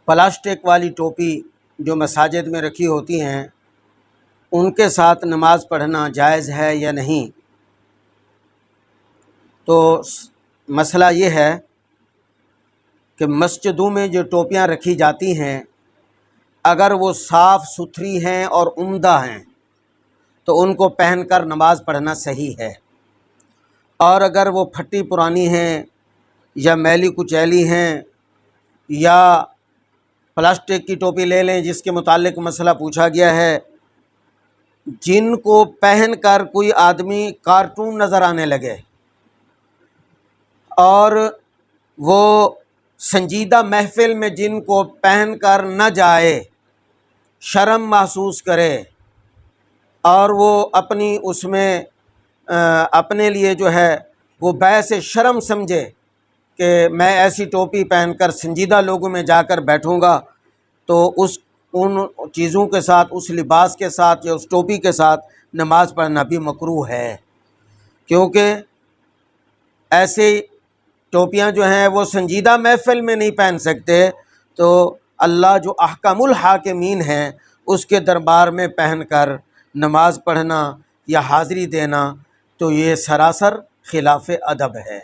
Plastic والی ٹوپی جو مساجد میں رکھی ہوتی ہیں ان کے ساتھ نماز پڑھنا جائز ہے یا نہیں؟ تو مسئلہ یہ ہے کہ مسجدوں میں جو ٹوپیاں رکھی جاتی ہیں اگر وہ صاف ستھری ہیں اور عمدہ ہیں تو ان کو پہن کر نماز پڑھنا صحیح ہے، اور اگر وہ پھٹی پرانی ہیں یا میلی کچیلی ہیں یا پلاسٹک کی ٹوپی لے لیں جس کے متعلق مسئلہ پوچھا گیا ہے، جن کو پہن کر کوئی آدمی کارٹون نظر آنے لگے اور وہ سنجیدہ محفل میں جن کو پہن کر نہ جائے، شرم محسوس کرے اور وہ اپنی اس میں اپنے لیے جو ہے وہ باعث شرم سمجھے کہ میں ایسی ٹوپی پہن کر سنجیدہ لوگوں میں جا کر بیٹھوں گا، تو ان چیزوں کے ساتھ، اس لباس کے ساتھ یا اس ٹوپی کے ساتھ نماز پڑھنا بھی مکروہ ہے، کیونکہ ایسی ٹوپیاں جو ہیں وہ سنجیدہ محفل میں نہیں پہن سکتے، تو اللہ جو احکم الحاکمین ہیں اس کے دربار میں پہن کر نماز پڑھنا یا حاضری دینا تو یہ سراسر خلاف ادب ہے۔